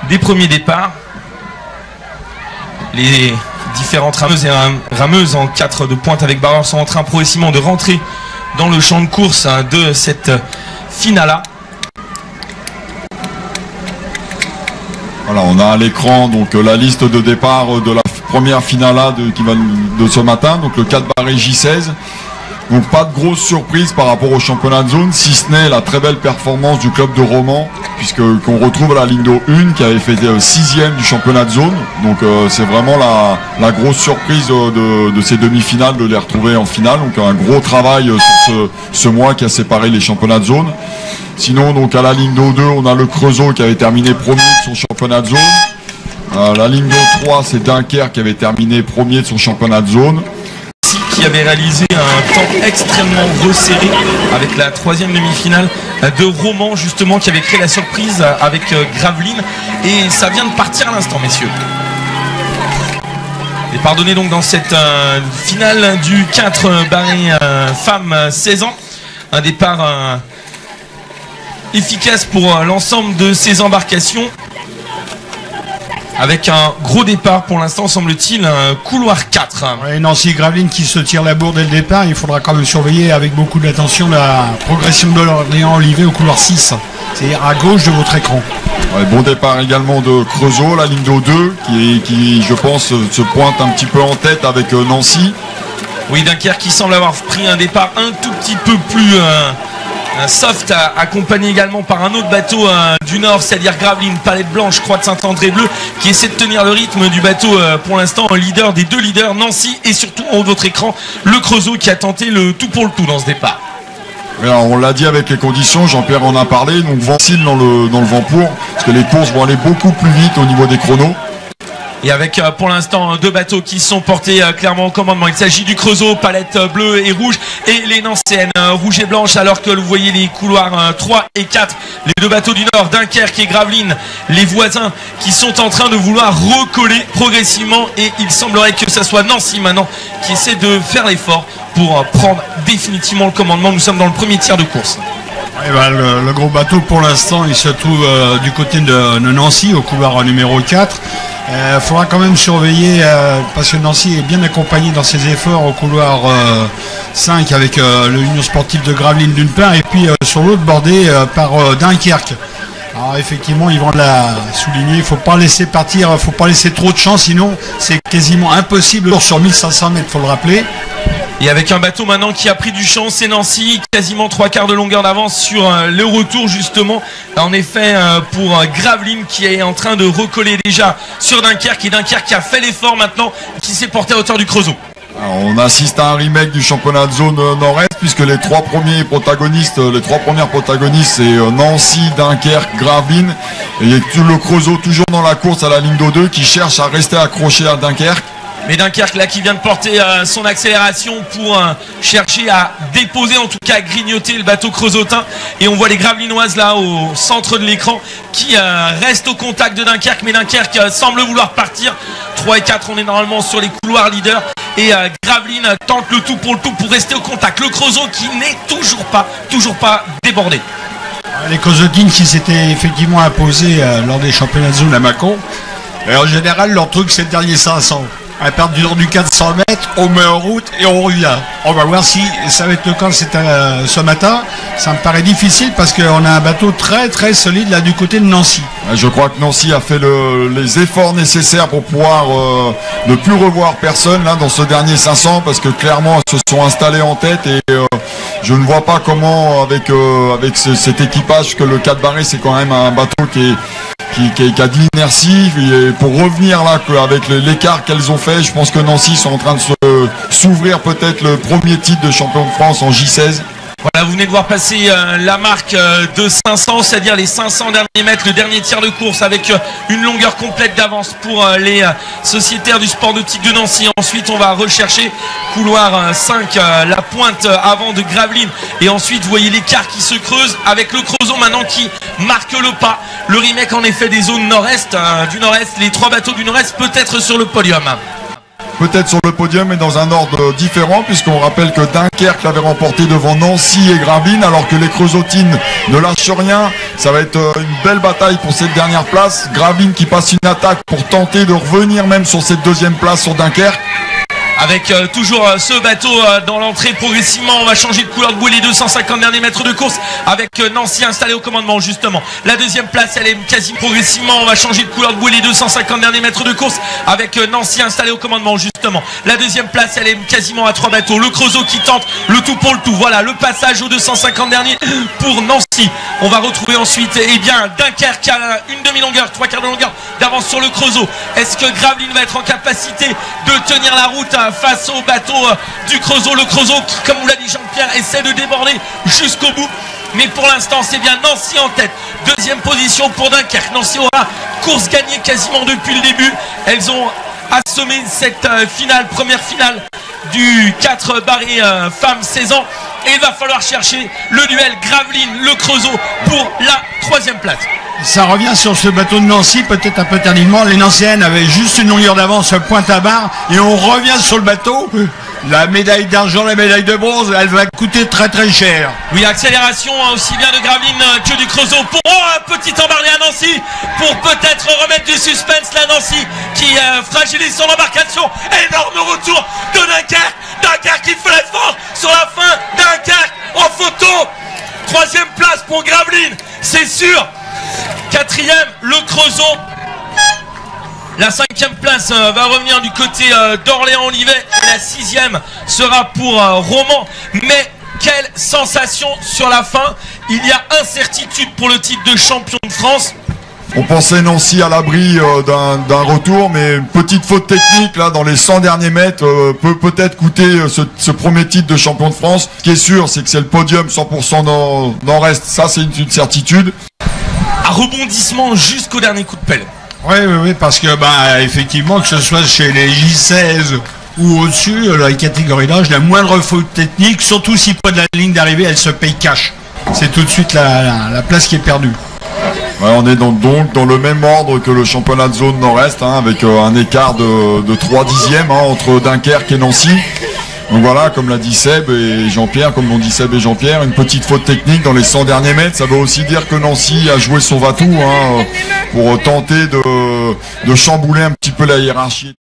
des premiers départs. Les différentes rameuses et rameuses en 4 de pointe avec barreur sont en train progressivement de rentrer dans le champ de course de cette finale-là. Voilà, on a à l'écran donc la liste de départ de la première finale de ce matin, donc le 4 barré J16. Donc pas de grosse surprise par rapport au championnat de zone, si ce n'est la très belle performance du club de Romans, puisque qu'on retrouve à la ligne de 1 qui avait fait 6e du championnat de zone. Donc c'est vraiment la grosse surprise de ces demi-finales de les retrouver en finale. Donc un gros travail sur ce mois qui a séparé les championnats de zone. Sinon donc à la ligne de 2 on a le Creusot qui avait terminé premier de son championnat de zone. La ligne de 3 c'est Dunkerque qui avait terminé premier de son championnat de zone. Qui avait réalisé un temps extrêmement resserré avec la 3e demi-finale de Romans justement qui avait créé la surprise avec Gravelines, et ça vient de partir à l'instant, messieurs. Et pardonnez donc dans cette finale du 4 barré femmes 16 ans, un départ efficace pour l'ensemble de ces embarcations. Avec un gros départ pour l'instant, semble-t-il, un couloir 4. Ouais, Nancy Gravelines qui se tire la bourre dès le départ. Il faudra quand même surveiller avec beaucoup d'attention la progression de l'Orléans Olivet au couloir 6. C'est-à-dire à gauche de votre écran. Ouais, bon départ également de Creusot, la ligne de 2 qui je pense se pointe un petit peu en tête avec Nancy. Oui, Dunkerque qui semble avoir pris un départ un tout petit peu plus soft, accompagné également par un autre bateau du Nord, c'est-à-dire Gravelines, Palette Blanche, Croix de Saint-André Bleu, qui essaie de tenir le rythme du bateau pour l'instant, un leader des 2 leaders, Nancy, et surtout en haut de votre écran, le Creusot qui a tenté le tout pour le tout dans ce départ. Alors, on l'a dit avec les conditions, Jean-Pierre en a parlé, donc facile dans le vent pour, parce que les courses vont aller beaucoup plus vite au niveau des chronos. Et avec pour l'instant 2 bateaux qui sont portés clairement au commandement. Il s'agit du Creusot, palette bleue et rouge, et les Nancéennes rouge et blanche, alors que vous voyez les couloirs 3 et 4, les 2 bateaux du Nord, Dunkerque et Gravelines, les voisins qui sont en train de vouloir recoller progressivement, et il semblerait que ce soit Nancy maintenant qui essaie de faire l'effort pour prendre définitivement le commandement. Nous sommes dans le premier tiers de course. Ouais, bah, le gros bateau pour l'instant il se trouve du côté de Nancy au couloir numéro 4. Il faudra quand même surveiller parce que Nancy est bien accompagné dans ses efforts au couloir 5 avec l'Union sportive de Gravelines d'une part, et puis sur l'autre bordé par Dunkerque. Alors effectivement ils vont la souligner, il faut pas laisser partir, il faut pas laisser trop de chance, sinon c'est quasiment impossible sur 1500 mètres, faut le rappeler. Et avec un bateau maintenant qui a pris du champ, c'est Nancy, quasiment 3/4 de longueur d'avance sur le retour justement. En effet, pour Gravelines qui est en train de recoller déjà sur Dunkerque, et Dunkerque qui a fait l'effort maintenant, qui s'est porté à hauteur du Creusot. Alors, on assiste à un remake du championnat de zone nord-est, puisque les 3 premières protagonistes, c'est Nancy, Dunkerque, Gravelines, et le Creusot toujours dans la course à la ligne d'O2 qui cherche à rester accroché à Dunkerque. Mais Dunkerque là qui vient de porter son accélération pour chercher à déposer, en tout cas à grignoter le bateau creusotin, et on voit les Gravelinoises là au centre de l'écran qui restent au contact de Dunkerque, mais Dunkerque semble vouloir partir. 3 et 4, on est normalement sur les couloirs leaders, et Gravelines tente le tout pour rester au contact. Le Creusot qui n'est toujours pas débordé. Les Creusotines qui s'étaient effectivement imposées lors des championnats de zone à Mâcon, et en général leur truc c'est le dernier 500. À partir du 400 mètres, on met en route et on revient. On va voir si ça va être le cas ce matin. Ça me paraît difficile parce qu'on a un bateau très très solide là du côté de Nancy. Je crois que Nancy a fait les efforts nécessaires pour pouvoir ne plus revoir personne là dans ce dernier 500, parce que clairement elles se sont installées en tête, et je ne vois pas comment avec cet équipage, que le 4 barré c'est quand même un bateau qui a de l'inertie, et pour revenir là avec l'écart qu'elles ont fait, je pense que Nancy sont en train de s'ouvrir peut-être le premier titre de champion de France en J16. Voilà, vous venez de voir passer la marque de 500, c'est-à-dire les 500 derniers mètres, le dernier tiers de course, avec une longueur complète d'avance pour les sociétaires du sport nautique de Nancy. Ensuite, on va rechercher couloir 5, la pointe avant de Gravelines, et ensuite, vous voyez l'écart qui se creuse avec le Creusot maintenant qui marque le pas. Le remake en effet des zones nord-est, du nord-est, les 3 bateaux du nord-est peut-être sur le podium. Peut-être sur le podium, mais dans un ordre différent, puisqu'on rappelle que Dunkerque l'avait remporté devant Nancy et Gravelines, alors que les Creusotines ne lâchent rien Ça va être une belle bataille pour cette dernière place. Gravelines qui passe une attaque pour tenter de revenir même sur cette deuxième place sur Dunkerque. Avec toujours ce bateau dans l'entrée progressivement, on va changer de couleur de bouée les 250 derniers mètres de course avec Nancy installé au commandement justement. La deuxième place elle est quasi progressivement, on va changer de couleur de bouée les 250 derniers mètres de course avec Nancy installé au commandement justement. La deuxième place elle est quasiment à 3 bateaux. Le Creusot qui tente le tout pour le tout. Voilà le passage aux 250 derniers pour Nancy. On va retrouver ensuite Dunkerque qui a une demi-longueur, 3/4 de longueur d'avance sur le Creusot. Est-ce que Gravelines va être en capacité de tenir la route face au bateau du Creusot? Le Creusot qui, comme vous l'a dit Jean-Pierre, essaie de déborder jusqu'au bout. Mais pour l'instant, c'est bien Nancy en tête. Deuxième position pour Dunkerque. Nancy aura course gagnée quasiment depuis le début. Elles ont assommé cette première finale du 4 barré femmes 16 ans. Et il va falloir chercher le duel Gravelines, le Creusot pour la 3e place. Ça revient sur ce bateau de Nancy, peut-être un peu tardivement. Les Nancéennes avaient juste une longueur d'avance pointe à barre. Et on revient sur le bateau. La médaille d'argent, la médaille de bronze, elle va coûter très très cher. Oui, accélération aussi bien de Gravelines que du Creusot. Pour un petit embardé à Nancy, pour peut-être remettre du suspense là, Nancy qui fragilise son embarcation. Énorme retour de Dunkerque. Dunkerque qui fait l'effort sur la fin. Dunkerque en photo. 3e place pour Gravelines, c'est sûr. 4e, le Creusot. La 5e place va revenir du côté d'Orléans-Olivet. Et la 6e sera pour Romans. Mais quelle sensation sur la fin. Il y a incertitude pour le titre de champion de France. On pensait Nancy à l'abri d'un retour, mais une petite faute technique là dans les 100 derniers mètres peut peut-être coûter ce premier titre de champion de France. Ce qui est sûr, c'est que c'est le podium 100% n'en reste. Ça, c'est une certitude. Un rebondissement jusqu'au dernier coup de pelle. Oui, parce que effectivement, que ce soit chez les J16 ou au-dessus, la catégorie d'âge, la moindre faute technique, surtout si près de la ligne d'arrivée, elle se paye cash. C'est tout de suite la place qui est perdue. Ouais, on est donc dans le même ordre que le championnat de zone nord-est, avec un écart de 3 dixièmes entre Dunkerque et Nancy. Donc voilà, comme l'a dit Seb et Jean-Pierre, comme l'ont dit Seb et Jean-Pierre, une petite faute technique dans les 100 derniers mètres. Ça veut aussi dire que Nancy a joué son va-tout pour tenter de chambouler un petit peu la hiérarchie.